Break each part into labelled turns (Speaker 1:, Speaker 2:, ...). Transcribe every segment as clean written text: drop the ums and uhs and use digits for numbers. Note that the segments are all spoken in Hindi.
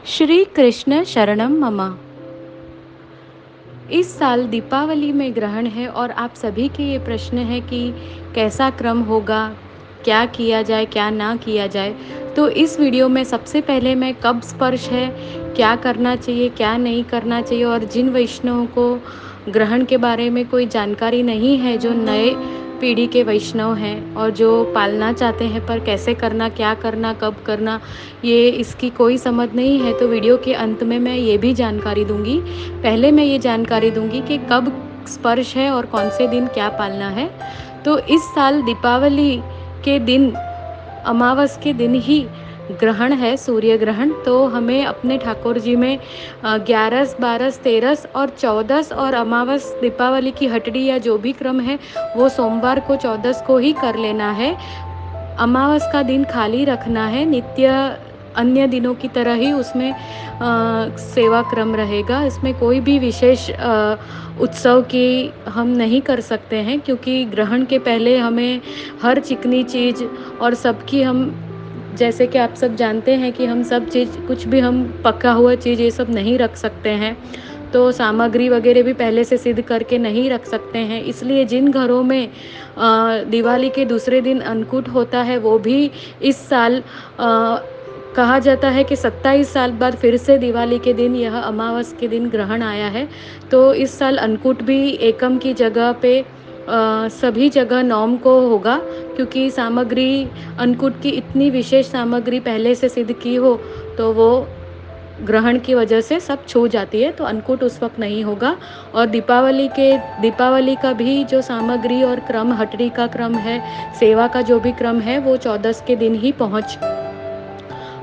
Speaker 1: श्री कृष्ण शरणम मम। इस साल दीपावली में ग्रहण है और आप सभी के ये प्रश्न है कि कैसा क्रम होगा, क्या किया जाए, क्या ना किया जाए। तो इस वीडियो में सबसे पहले मैं कब स्पर्श है, क्या करना चाहिए, क्या नहीं करना चाहिए, और जिन वैष्णवों को ग्रहण के बारे में कोई जानकारी नहीं है, जो नए पीढ़ी के वैष्णव हैं और जो पालना चाहते हैं पर कैसे करना, क्या करना, कब करना, ये इसकी कोई समझ नहीं है, तो वीडियो के अंत में मैं ये भी जानकारी दूंगी। पहले मैं ये जानकारी दूंगी कि कब स्पर्श है और कौन से दिन क्या पालना है। तो इस साल दीपावली के दिन, अमावस के दिन ही ग्रहण है, सूर्य ग्रहण। तो हमें अपने ठाकुर जी में 11, 12, 13 और 14 और अमावस दीपावली की हटड़ी या जो भी क्रम है वो सोमवार को 14 को ही कर लेना है। अमावस का दिन खाली रखना है, नित्य अन्य दिनों की तरह ही उसमें सेवा क्रम रहेगा। इसमें कोई भी विशेष उत्सव की हम नहीं कर सकते हैं, क्योंकि ग्रहण के पहले हमें हर चिकनी चीज़ और सबकी हम, जैसे कि आप सब जानते हैं कि हम सब चीज़, कुछ भी हम पका हुआ चीज़ ये सब नहीं रख सकते हैं। तो सामग्री वगैरह भी पहले से सिद्ध करके नहीं रख सकते हैं। इसलिए जिन घरों में दिवाली के दूसरे दिन अन्नकूट होता है, वो भी इस साल कहा जाता है कि 27 साल बाद फिर से दिवाली के दिन, यह अमावस के दिन ग्रहण आया है। तो इस साल अन्नकूट भी एकम की जगह पे सभी जगह नौम को होगा, क्योंकि सामग्री, अन्नकूट की इतनी विशेष सामग्री पहले से सिद्ध की हो तो वो ग्रहण की वजह से सब छू जाती है, तो अन्नकूट उस वक्त नहीं होगा। और दीपावली का भी जो सामग्री और क्रम, हटड़ी का क्रम है, सेवा का जो भी क्रम है, वो 14 के दिन ही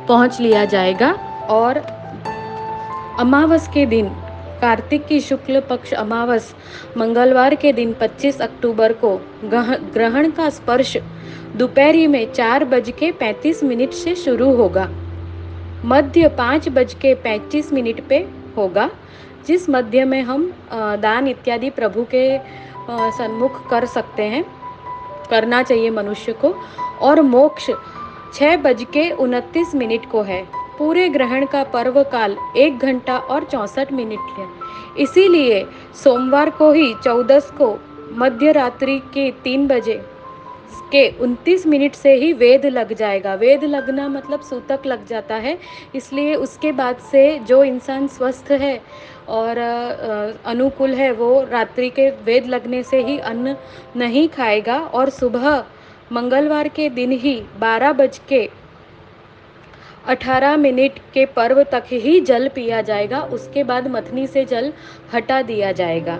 Speaker 1: पहुंच लिया जाएगा। और अमावस के दिन, कार्तिक की शुक्ल पक्ष अमावस मंगलवार के दिन 25 अक्टूबर को ग्रहण का स्पर्श दोपहरी में 4:35 से शुरू होगा। मध्य 5:35 पे होगा, जिस मध्य में हम दान इत्यादि प्रभु के सन्मुख कर सकते हैं, करना चाहिए मनुष्य को। और मोक्ष 6:29 को है। पूरे ग्रहण का पर्व काल 1 घंटा और 64 मिनट है। इसीलिए सोमवार को ही 14 को मध्य रात्रि के 3 बजे के 29 मिनट से ही वेद लग जाएगा। वेद लगना मतलब सूतक लग जाता है। इसलिए उसके बाद से जो इंसान स्वस्थ है और अनुकूल है, वो रात्रि के वेद लगने से ही अन्न नहीं खाएगा। और सुबह मंगलवार के दिन ही 12:18 के पर्व तक ही जल पिया जाएगा। उसके बाद मथनी से जल हटा दिया जाएगा।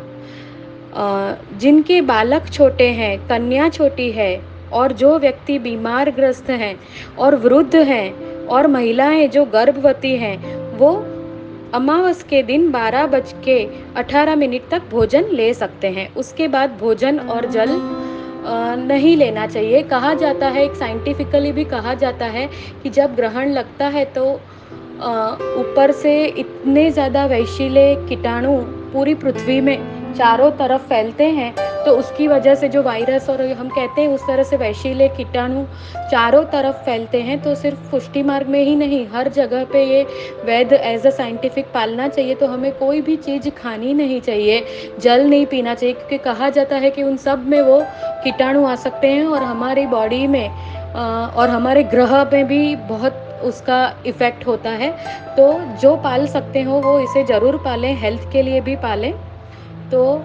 Speaker 1: जिनके बालक छोटे हैं, कन्या छोटी है, और जो व्यक्ति बीमार ग्रस्त हैं और वृद्ध हैं और महिलाएं जो गर्भवती हैं, वो अमावस के दिन 12:18 तक भोजन ले सकते हैं। उसके बाद भोजन और जल नहीं लेना चाहिए। कहा जाता है, एक साइंटिफिकली भी कहा जाता है कि जब ग्रहण लगता है तो ऊपर से इतने ज़्यादा वैशिले कीटाणु पूरी पृथ्वी में चारों तरफ फैलते हैं, तो उसकी वजह से जो वायरस और हम कहते हैं उस तरह से वैशिले कीटाणु चारों तरफ फैलते हैं। तो सिर्फ पुष्टि मार्ग में ही नहीं, हर जगह पे ये वैध एज अ साइंटिफिक पालना चाहिए। तो हमें कोई भी चीज़ खानी नहीं चाहिए, जल नहीं पीना चाहिए, क्योंकि कहा जाता है कि उन सब में वो कीटाणु आ सकते हैं और हमारी बॉडी में और हमारे ग्रह में भी बहुत उसका इफ़ेक्ट होता है। तो जो पाल सकते हो वो इसे ज़रूर पालें, हेल्थ के लिए भी पालें। तो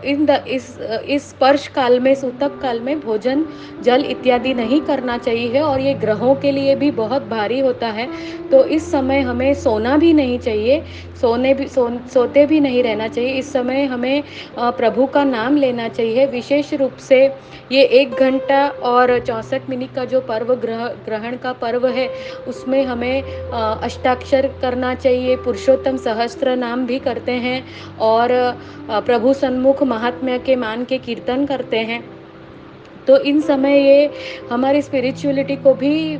Speaker 1: इस स्पर्श काल में, सूतक काल में भोजन, जल इत्यादि नहीं करना चाहिए। और ये ग्रहों के लिए भी बहुत भारी होता है। तो इस समय हमें सोना भी नहीं चाहिए, सोते भी नहीं रहना चाहिए। इस समय हमें प्रभु का नाम लेना चाहिए। विशेष रूप से ये 1 घंटा और 64 मिनट का जो ग्रहण का पर्व है, उसमें हमें अष्टाक्षर करना चाहिए, पुरुषोत्तम सहस्त्र नाम भी करते हैं, और प्रभु सन्मुख महात्म्य के मान के कीर्तन करते हैं। तो इन समय ये हमारी स्पिरिचुअलिटी को भी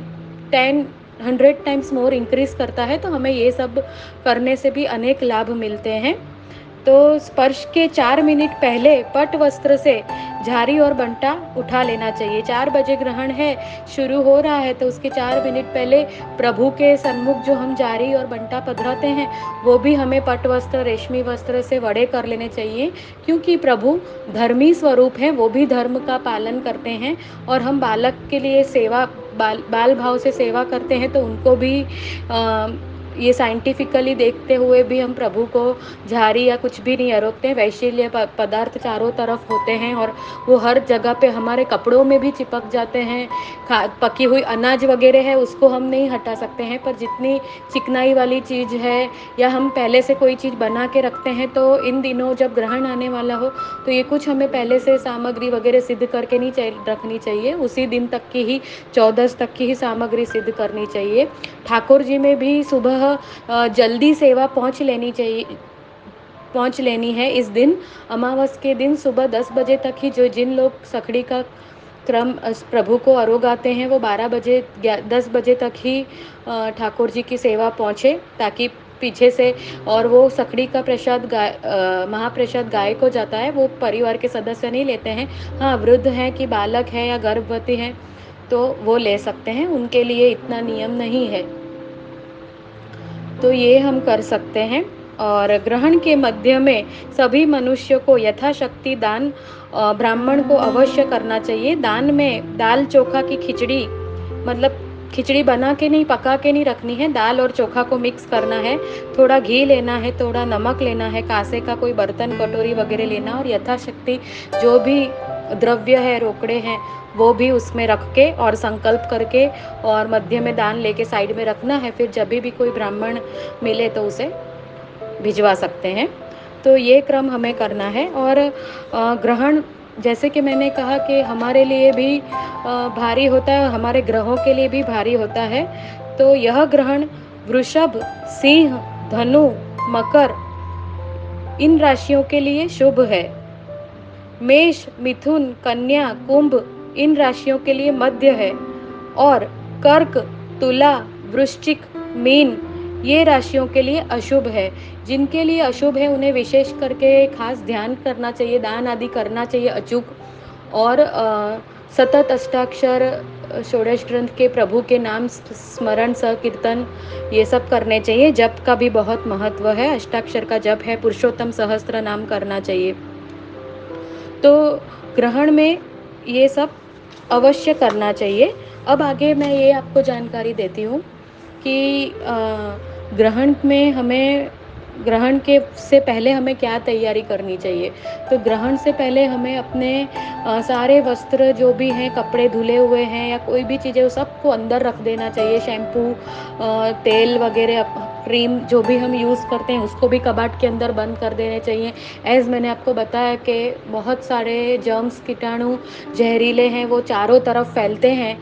Speaker 1: 100 टाइम्स मोर इंक्रीज करता है। तो हमें ये सब करने से भी अनेक लाभ मिलते हैं। तो स्पर्श के 4 मिनट पहले पट वस्त्र से झारी और बंटा उठा लेना चाहिए। 4 बजे ग्रहण है, शुरू हो रहा है, तो उसके 4 मिनट पहले प्रभु के सन्मुख जो हम झारी और बंटा पधराते हैं, वो भी हमें पट वस्त्र, रेशमी वस्त्र से वड़े कर लेने चाहिए, क्योंकि प्रभु धर्मी स्वरूप हैं, वो भी धर्म का पालन करते हैं और हम बालक के लिए बाल भाव से सेवा करते हैं, तो उनको भी ये साइंटिफिकली देखते हुए भी हम प्रभु को झाड़ी या कुछ भी नहीं आरोपते हैं। वैशिल्य पदार्थ चारों तरफ होते हैं और वो हर जगह पे हमारे कपड़ों में भी चिपक जाते हैं। पकी हुई अनाज वगैरह है, उसको हम नहीं हटा सकते हैं, पर जितनी चिकनाई वाली चीज़ है या हम पहले से कोई चीज़ बना के रखते हैं, तो इन दिनों जब ग्रहण आने वाला हो तो ये कुछ हमें पहले से सामग्री वगैरह सिद्ध करके नहीं रखनी चाहिए। उसी दिन तक की ही 14 तक की ही सामग्री सिद्ध करनी चाहिए। ठाकुर जी में भी सुबह जल्दी सेवा पहुँच लेनी है। इस दिन अमावस के दिन सुबह 10 बजे तक ही जिन लोग सखड़ी का क्रम प्रभु को अरोगाते हैं, वो 10 बजे तक ही ठाकुर जी की सेवा पहुँचे, ताकि पीछे से और वो सखड़ी का महाप्रसाद गाय को जाता है, वो परिवार के सदस्य नहीं लेते हैं। हाँ, वृद्ध हैं कि बालक है या गर्भवती हैं तो वो ले सकते हैं, उनके लिए इतना नियम नहीं है। तो ये हम कर सकते हैं। और ग्रहण के मध्य में सभी मनुष्यों को यथाशक्ति दान ब्राह्मण को अवश्य करना चाहिए। दान में दाल चोखा की खिचड़ी, मतलब खिचड़ी बना के नहीं, पका के नहीं रखनी है, दाल और चोखा को मिक्स करना है, थोड़ा घी लेना है, थोड़ा नमक लेना है, कांसे का कोई बर्तन कटोरी वगैरह लेना, और यथाशक्ति जो भी द्रव्य है, रोकड़े हैं, वो भी उसमें रख के और संकल्प करके और मध्य में दान लेके साइड में रखना है। फिर जब भी कोई ब्राह्मण मिले तो उसे भिजवा सकते हैं। तो ये क्रम हमें करना है। और ग्रहण, जैसे कि मैंने कहा कि हमारे लिए भी भारी होता है, हमारे ग्रहों के लिए भी भारी होता है। तो यह ग्रहण वृषभ, सिंह, धनु, मकर इन राशियों के लिए शुभ है। मेष, मिथुन, कन्या, कुंभ इन राशियों के लिए मध्य है। और कर्क, तुला, वृश्चिक, मीन ये राशियों के लिए अशुभ है। जिनके लिए अशुभ है उन्हें विशेष करके खास ध्यान करना चाहिए, दान आदि करना चाहिए अचूक, और सतत अष्टाक्षर षोडश ग्रंथ के प्रभु के नाम स्मरण कीर्तन ये सब करने चाहिए। जप का भी बहुत महत्व है, अष्टाक्षर का जप है, पुरुषोत्तम सहस्त्र नाम करना चाहिए। तो ग्रहण में ये सब अवश्य करना चाहिए। अब आगे मैं ये आपको जानकारी देती हूँ कि ग्रहण के से पहले हमें क्या तैयारी करनी चाहिए। तो ग्रहण से पहले हमें अपने सारे वस्त्र जो भी हैं, कपड़े धुले हुए हैं या कोई भी चीज़ें, वो सबको अंदर रख देना चाहिए। शैम्पू, तेल वगैरह, क्रीम जो भी हम यूज़ करते हैं उसको भी कबाट के अंदर बंद कर देने चाहिए। एज़ मैंने आपको बताया कि बहुत सारे जर्म्स, कीटाणु जहरीले हैं, वो चारों तरफ फैलते हैं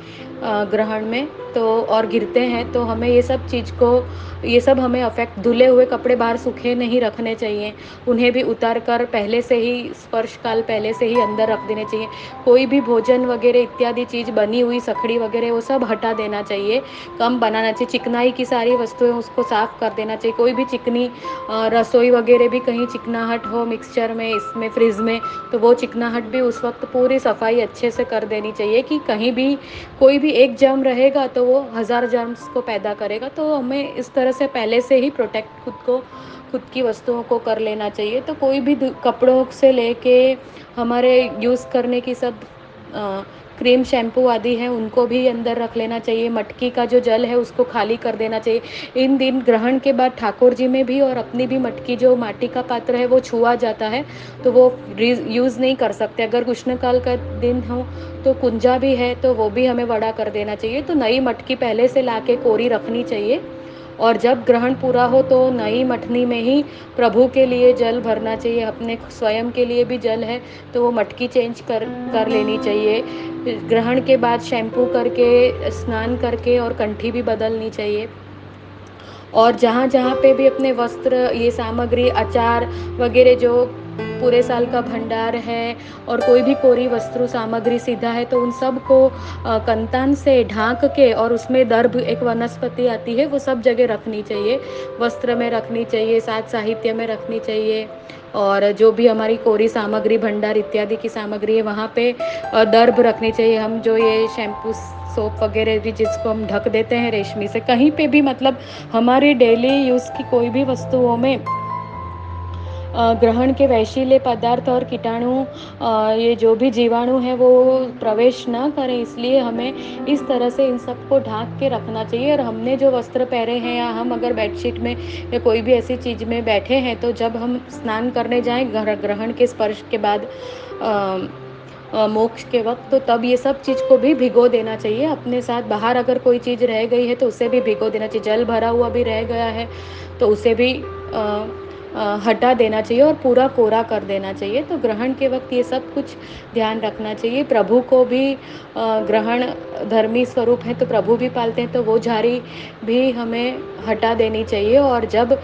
Speaker 1: ग्रहण में, तो और गिरते हैं, तो हमें ये सब हमें अफेक्ट, धुले हुए कपड़े बाहर सूखे नहीं रखने चाहिए, उन्हें भी उतार कर पहले से ही स्पर्श काल पहले से ही अंदर रख देने चाहिए। कोई भी भोजन वगैरह इत्यादि चीज़ बनी हुई सखड़ी वगैरह वो सब हटा देना चाहिए, कम बनाना चाहिए। चिकनाई की सारी वस्तुएं उसको साफ़ कर देना चाहिए। कोई भी चिकनी रसोई वगैरह भी कहीं चिकनाहट हो मिक्सचर में, इसमें फ्रिज में, तो वो चिकनाहट भी उस वक्त पूरी सफाई अच्छे से कर देनी चाहिए, कि कहीं भी कोई भी एक जर्म रहेगा तो वो 1000 जर्म्स को पैदा करेगा। तो हमें इस तरह से पहले से ही प्रोटेक्ट खुद की वस्तुओं को कर लेना चाहिए। तो कोई भी कपड़ों से लेके हमारे यूज़ करने की सब क्रीम, शैम्पू आदि हैं, उनको भी अंदर रख लेना चाहिए। मटकी का जो जल है उसको खाली कर देना चाहिए। इन दिन ग्रहण के बाद ठाकुर जी में भी और अपनी भी मटकी, जो माटी का पात्र है, वो छुआ जाता है, तो वो यूज़ नहीं कर सकते। अगर कृष्णकाल का दिन हो तो कुंजा भी है, तो वो भी हमें वड़ा कर देना चाहिए। तो नई मटकी पहले से ला के कोरी रखनी चाहिए, और जब ग्रहण पूरा हो तो नई मटनी में ही प्रभु के लिए जल भरना चाहिए। अपने स्वयं के लिए भी जल है तो वो मटकी चेंज कर लेनी चाहिए। ग्रहण के बाद शैम्पू करके, स्नान करके और कंठी भी बदलनी चाहिए। और जहाँ पे भी अपने वस्त्र, ये सामग्री, अचार वगैरह जो पूरे साल का भंडार है, और कोई भी कोरी वस्त्रु सामग्री सीधा है, तो उन सब को कंतान से ढांक के, और उसमें दर्भ एक वनस्पति आती है, वो सब जगह रखनी चाहिए। वस्त्र में रखनी चाहिए, साथ साहित्य में रखनी चाहिए, और जो भी हमारी कोरी सामग्री, भंडार इत्यादि की सामग्री है वहाँ पे दर्भ रखनी चाहिए। हम जो ये शैम्पू, सोप वगैरह भी जिसको हम ढक देते हैं रेशमी से, कहीं पे भी मतलब हमारी डेली यूज़ की कोई भी वस्तुओं में ग्रहण के वैशिले पदार्थ और कीटाणु, ये जो भी जीवाणु हैं वो प्रवेश ना करें, इसलिए हमें इस तरह से इन सबको ढाँक के रखना चाहिए। और हमने जो वस्त्र पहने हैं या हम अगर बेडशीट में या कोई भी ऐसी चीज़ में बैठे हैं, तो जब हम स्नान करने जाएँ ग्रहण के स्पर्श के बाद मोक्ष के वक़्त, तो तब ये सब चीज़ को भी भिगो देना चाहिए अपने साथ। बाहर अगर कोई चीज़ रह गई है तो उसे भी भिगो देना चाहिए। जल भरा हुआ भी रह गया है तो उसे भी हटा देना चाहिए और पूरा कोरा कर देना चाहिए। तो ग्रहण के वक़्त ये सब कुछ ध्यान रखना चाहिए। प्रभु को भी ग्रहण धर्मी स्वरूप है तो प्रभु भी पालते हैं, तो वो झाड़ी भी हमें हटा देनी चाहिए। और जब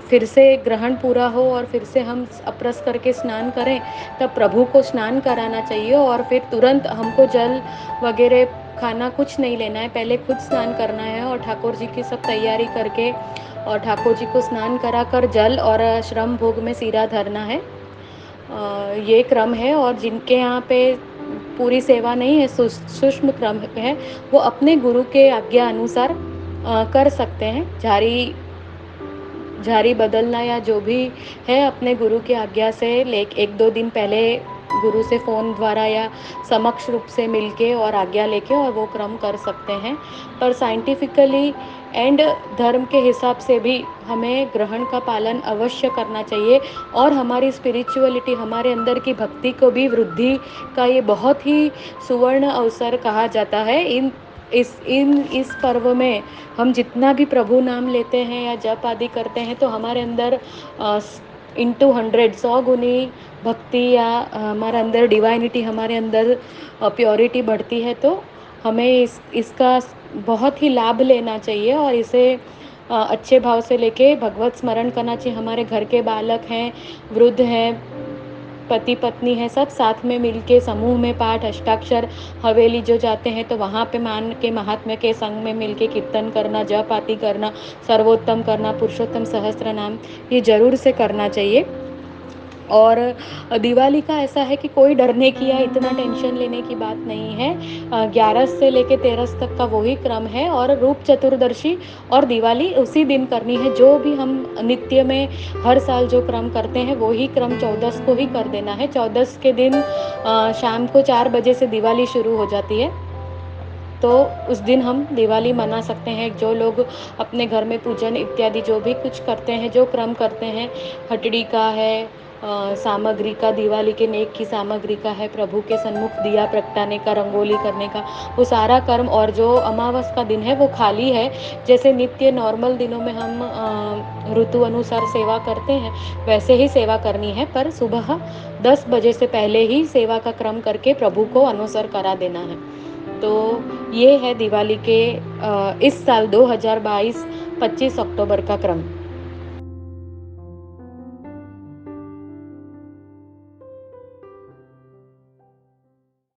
Speaker 1: फिर से ग्रहण पूरा हो और फिर से हम अपरस करके स्नान करें, तब प्रभु को स्नान कराना चाहिए और फिर तुरंत हमको जल वगैरह खाना कुछ नहीं लेना है, पहले खुद स्नान करना है और ठाकुर जी की सब तैयारी करके और ठाकुर जी को स्नान कराकर जल और श्रम भोग में सिरा धरना है। ये क्रम है। और जिनके यहाँ पे पूरी सेवा नहीं है, सूक्ष्म क्रम है, वो अपने गुरु के आज्ञा अनुसार कर सकते हैं। झाड़ी बदलना या जो भी है अपने गुरु की आज्ञा से 1-2 दिन पहले गुरु से फ़ोन द्वारा या समक्ष रूप से मिलके और आज्ञा लेके और वो क्रम कर सकते हैं। पर साइंटिफिकली एंड धर्म के हिसाब से भी हमें ग्रहण का पालन अवश्य करना चाहिए। और हमारी स्पिरिचुअलिटी, हमारे अंदर की भक्ति को भी वृद्धि का ये बहुत ही सुवर्ण अवसर कहा जाता है। इस पर्व में हम जितना भी प्रभु नाम लेते हैं या जप आदि करते हैं, तो हमारे अंदर इंटू 100 100 गुनी भक्ति या हमारे अंदर डिवाइनिटी, हमारे अंदर प्योरिटी बढ़ती है। तो हमें इसका बहुत ही लाभ लेना चाहिए और इसे अच्छे भाव से लेके भगवत स्मरण करना चाहिए। हमारे घर के बालक हैं, वृद्ध हैं, पति पत्नी है, सब साथ में मिलके समूह में पाठ, अष्टाक्षर, हवेली जो जाते हैं तो वहाँ पे मान के महात्मा के संग में मिलके कीर्तन करना, जप आदि करना, सर्वोत्तम करना, पुरुषोत्तम सहस्त्र नाम, ये ज़रूर से करना चाहिए। और दिवाली का ऐसा है कि कोई डरने की या इतना टेंशन लेने की बात नहीं है। 11 से लेके 13 तक का वही क्रम है और रूप चतुर्दशी और दिवाली उसी दिन करनी है। जो भी हम नित्य में हर साल जो क्रम करते हैं वही क्रम 14 को ही कर देना है। 14 के दिन शाम को 4 बजे से दिवाली शुरू हो जाती है, तो उस दिन हम दिवाली मना सकते हैं। जो लोग अपने घर में पूजन इत्यादि जो भी कुछ करते हैं, जो क्रम करते हैं, हटड़ी का है, सामग्री का, दिवाली के नेक की सामग्री का है, प्रभु के सन्मुख दिया प्रगटाने का, रंगोली करने का, वो सारा कर्म। और जो अमावस का दिन है वो खाली है। जैसे नित्य नॉर्मल दिनों में हम ऋतु अनुसार सेवा करते हैं, वैसे ही सेवा करनी है, पर सुबह 10 बजे से पहले ही सेवा का क्रम करके प्रभु को अनुसर करा देना है। तो ये है दिवाली के इस साल 2022 25 अक्टूबर का क्रम।